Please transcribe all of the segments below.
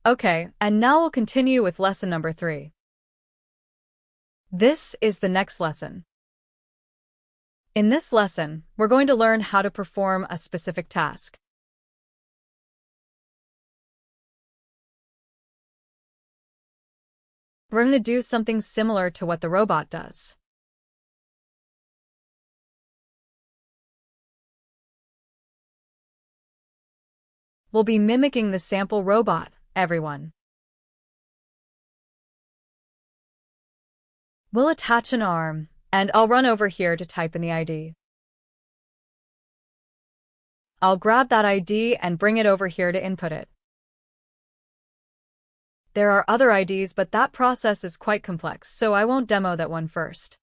Okay, and now we'll continue with lesson number 3. This is the next lesson. In this lesson, we're going to learn how to perform a specific task. We're going to do something similar to what the robot does. We'll be mimicking the sample robot, everyone. We'll attach an arm, and I'll run over here to type in the ID. I'll grab that ID and bring it over here to input it. There are other IDs, but that process is quite complex, so I won't demo that one first.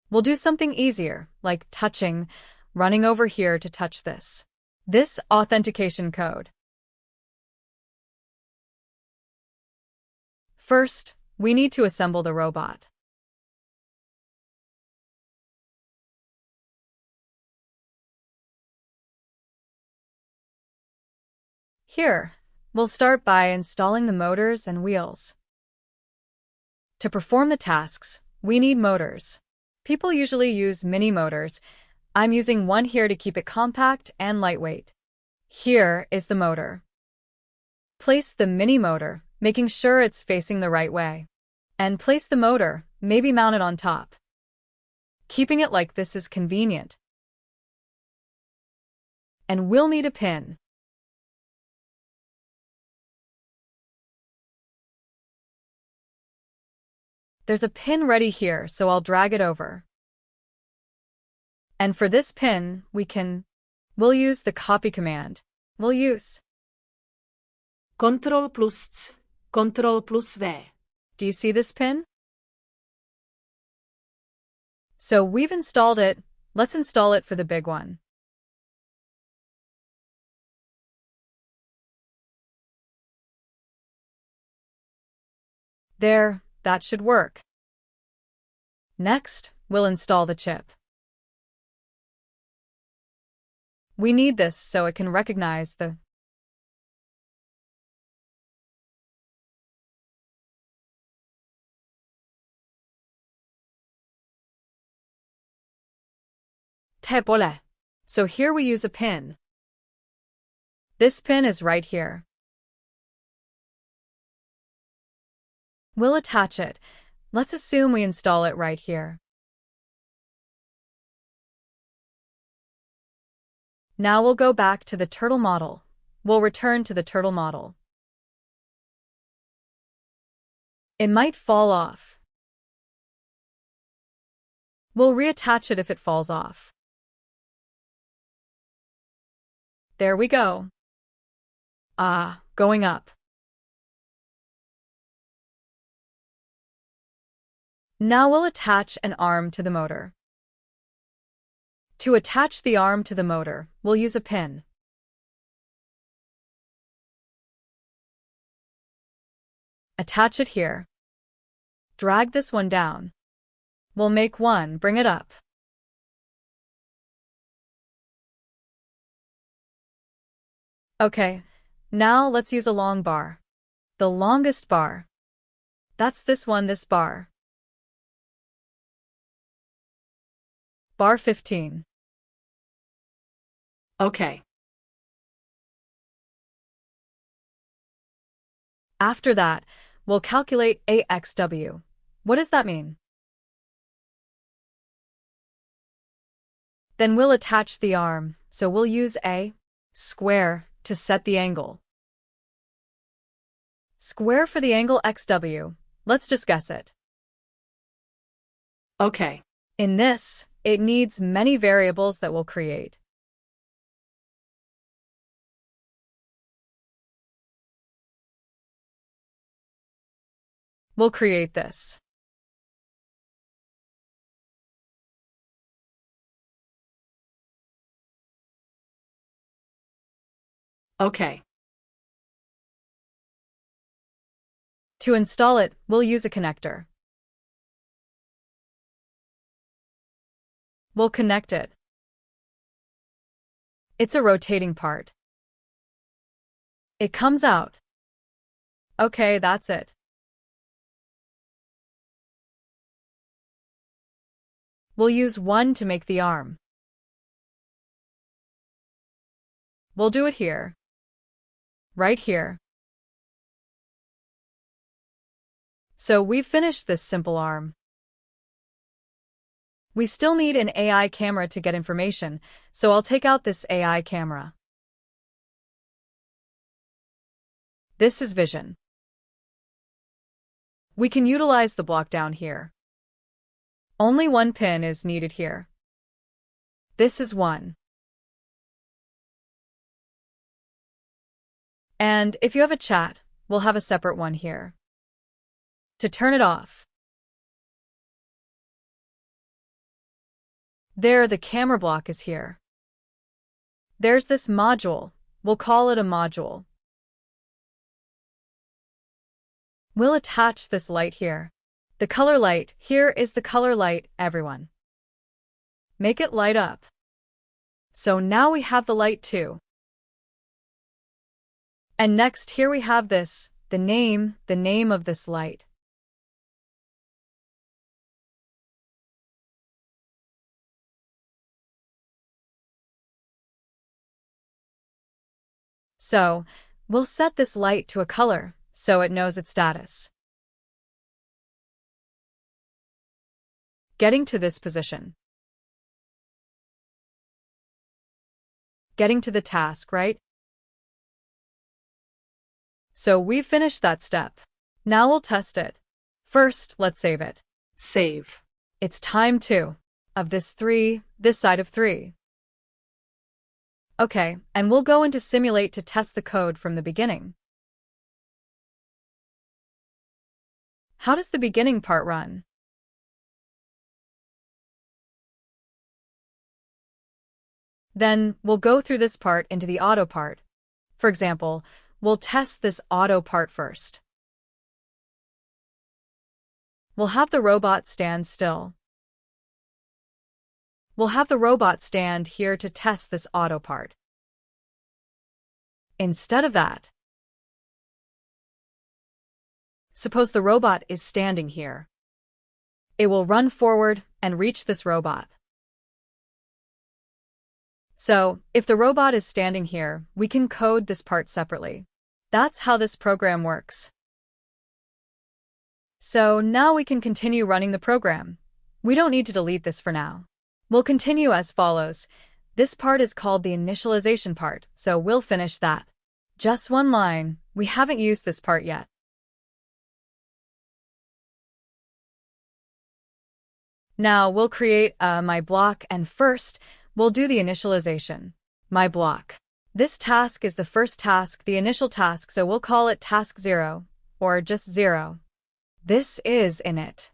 We'll do something easier, like touching, running over here to touch this authentication code. First, we need to assemble the robot. Here, we'll start by installing the motors and wheels. To perform the tasks, we need motors. People usually use mini motors. I'm using one here to keep it compact and lightweight. Here is the motor. Place the mini motor, making sure it's facing the right way. And place the motor, maybe mount it on top. Keeping it like this is convenient. And we'll need a pin. There's a pin ready here, so I'll drag it over. And for this pin, we'll use the copy command. We'll use Ctrl+C, Ctrl+V. Do you see this pin? So we've installed it. Let's install it for the big one. There, that should work. Next, we'll install the chip. We need this so it can recognize the 태볼래. So here we use a pin. This pin is right here. We'll attach it. Let's assume we install it right here. Now we'll go back to the turtle model. We'll return to the turtle model. It might fall off. We'll reattach it if it falls off. There we go. Going up. Now we'll attach an arm to the motor. To attach the arm to the motor, we'll use a pin. Attach it here. Drag this one down. We'll make one, bring it up. Okay, now let's use a long bar. The longest bar. That's this one, this bar. Bar 15. Okay. After that, we'll calculate AXW. What does that mean? Then we'll attach the arm, so we'll use a square to set the angle. Square for the angle XW. Let's just guess it. Okay. In this, it needs many variables that we'll create. We'll create this. Okay. To install it, we'll use a connector. We'll connect it. It's a rotating part. It comes out. Okay, that's it. We'll use 1 to make the arm. We'll do it here. Right here. So we've finished this simple arm. We still need an AI camera to get information, so I'll take out this AI camera. This is vision. We can utilize the block down here. Only 1 pin is needed here. This is 1. And if you have a chat, we'll have a separate one here. To turn it off. There, the camera block is here. There's this module. We'll call it a module. We'll attach this light here. The color light, here is the color light, everyone. Make it light up. So now we have the light too. And next here we have this, the name of this light. So, we'll set this light to a color, so it knows its status. Getting to this position. Getting to the task, right? So we've finished that step. Now we'll test it. First, let's save it. Save. It's time 2. Of this 3, this side of 3. Okay, and we'll go into Simulate to test the code from the beginning. How does the beginning part run? Then, we'll go through this part into the auto part. For example, we'll test this auto part first. We'll have the robot stand still. We'll have the robot stand here to test this auto part. Instead of that, suppose the robot is standing here. It will run forward and reach this robot. So, if the robot is standing here, we can code this part separately. That's how this program works. So now we can continue running the program. We don't need to delete this for now. We'll continue as follows. This part is called the initialization part, so we'll finish that. Just 1 line. We haven't used this part yet. Now we'll create a my block, and first, we'll do the initialization. My block. This task is the first task, the initial task, so we'll call it task 0, or just 0. This is init.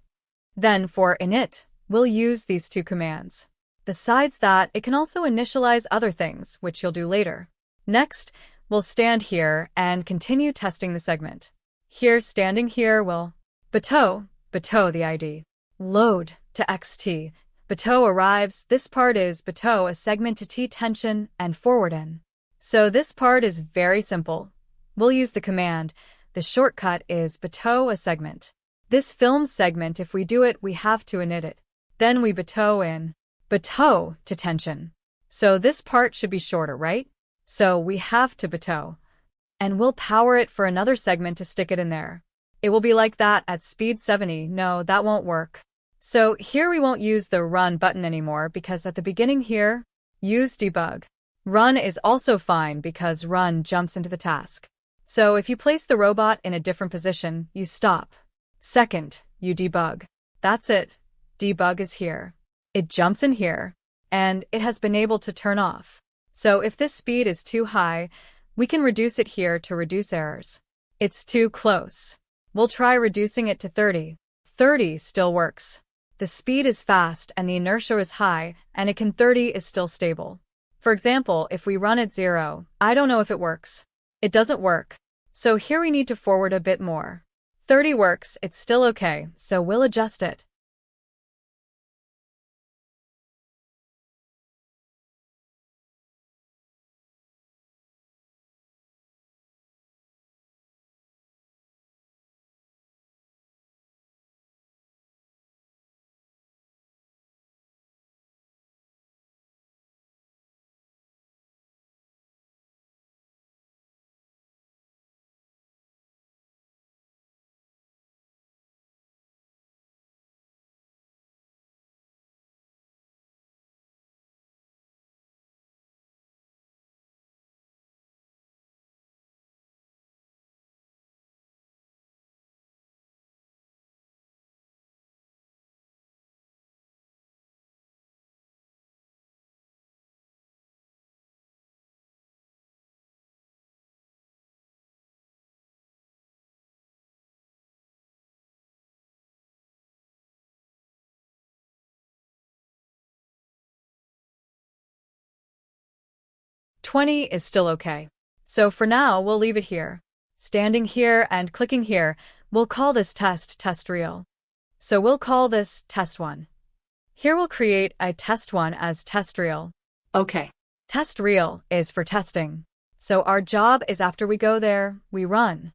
Then for init, we'll use these 2 commands. Besides that, it can also initialize other things, which you'll do later. Next, we'll stand here and continue testing the segment. Here, standing here, we'll bateau the ID. Load to xt. Bateau arrives. This part is bateau a segment to t tension and forward in. So this part is very simple. We'll use the command. The shortcut is bateau a segment. This film segment, if we do it, we have to init it. Then we bateau in. Bateau to tension. So this part should be shorter, right? So we have to bateau. And we'll power it for another segment to stick it in there. It will be like that at speed 70. No, that won't work. So here we won't use the run button anymore because at the beginning here, use debug. Run is also fine because run jumps into the task. So if you place the robot in a different position, you stop. Second, you debug. That's it. Debug is here. It jumps in here, and it has been able to turn off. So if this speed is too high, we can reduce it here to reduce errors. It's too close. We'll try reducing it to 30. 30 still works. The speed is fast and the inertia is high, and it can 30 is still stable. For example, if we run at 0, I don't know if it works. It doesn't work. So here we need to forward a bit more. 30 works, it's still okay, so we'll adjust it. 20 is still okay. So for now, we'll leave it here. Standing here and clicking here, we'll call this test real. So we'll call this test 1. Here we'll create a test 1 as test real. Okay. Test real is for testing. So our job is after we go there, we run.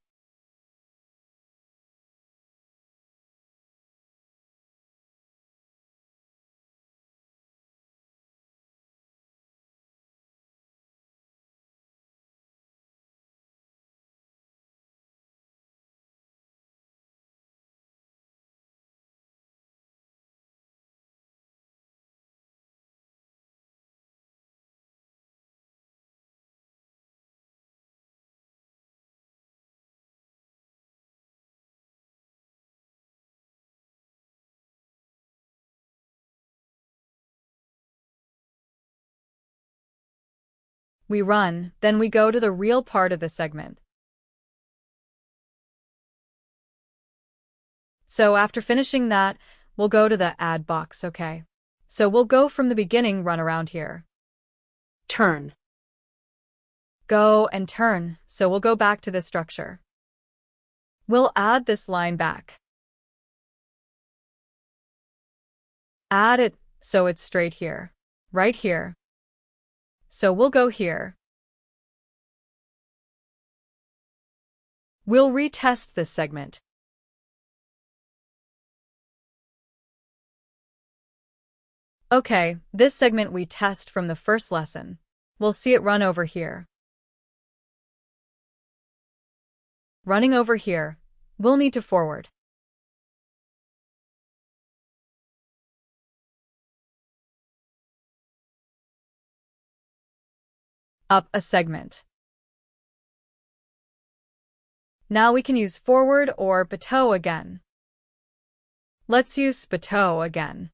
We run, then we go to the real part of the segment. So after finishing that, we'll go to the add box, okay? So we'll go from the beginning, run around here. Turn. Go and turn, so we'll go back to the structure. We'll add this line back. Add it so it's straight here, right here. So we'll go here. We'll retest this segment. Okay, this segment we test from the first lesson. We'll see it run over here. Running over here, we'll need to forward. Up a segment. Now we can use forward or bateau again. Let's use bateau again.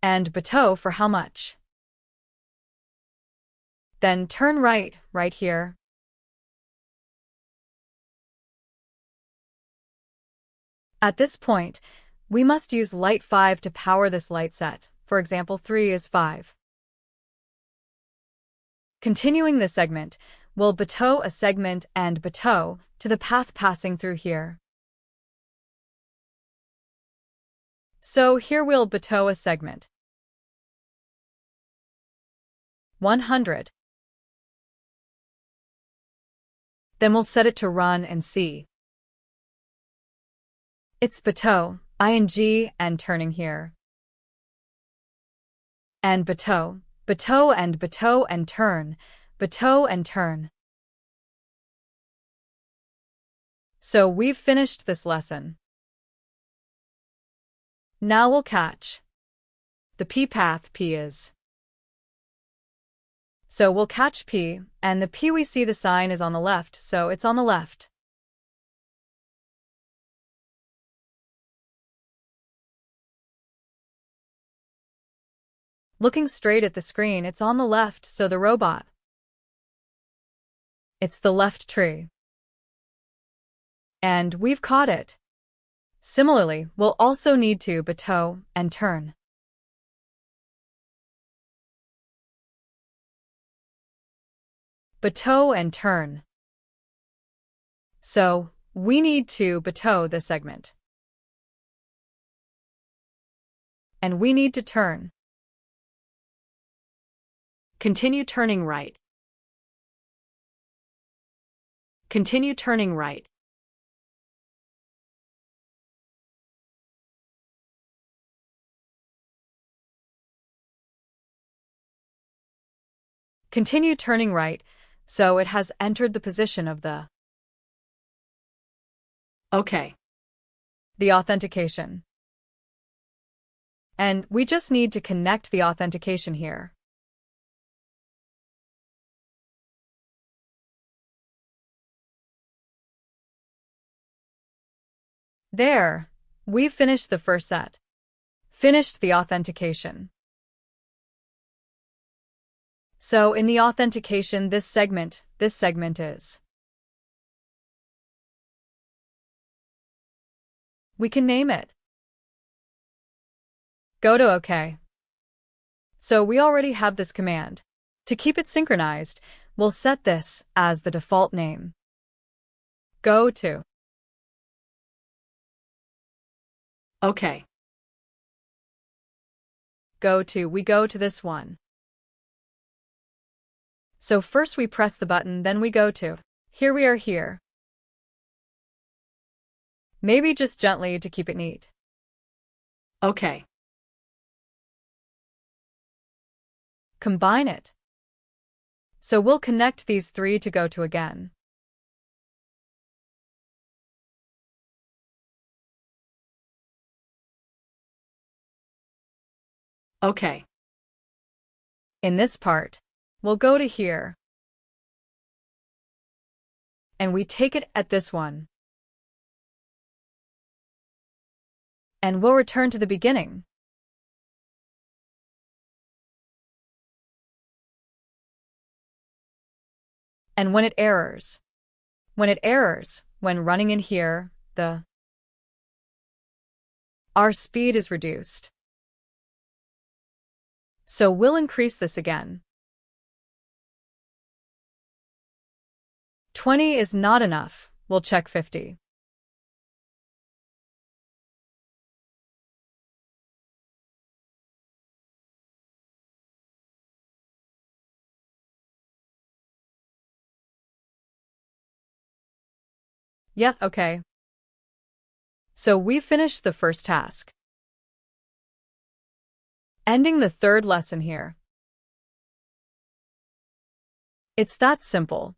And bateau for how much? Then turn right here. At this point, we must use light 5 to power this light set. For example, 3 is 5. Continuing the segment, we'll bateau a segment and bateau to the path passing through here. So here we'll bateau a segment. 100. Then we'll set it to run and see. It's bateau, ing, and turning here. And bateau, bateau and bateau and turn, bateau and turn. So we've finished this lesson. Now we'll catch. The P path P is. So we'll catch P, and the P we see the sign is on the left, so it's on the left. Looking straight at the screen, it's on the left, so the robot. It's the left tree. And we've caught it. Similarly, we'll also need to bateau and turn. Bateau and turn. So, we need to bateau the segment. And we need to turn. Continue turning right. Continue turning right. Continue turning right, so it has entered the position of the Okay. the authentication. And we just need to connect the authentication here. There, we've finished the first set. Finished the authentication. So in the authentication, this segment is. We can name it. Go to OK. So we already have this command. To keep it synchronized, we'll set this as the default name. Go to. Okay. We go to this one. So first we press the button, then we go to. Here we are here. Maybe just gently to keep it neat. Okay. Combine it. So we'll connect these three to go to again. Okay. In this part, we'll go to here. And we take it at this one. And we'll return to the beginning. And when it errors, when running in here, our speed is reduced. So we'll increase this again. 20 is not enough. We'll check 50. Yep, okay. So we finished the first task. Ending the third lesson here. It's that simple.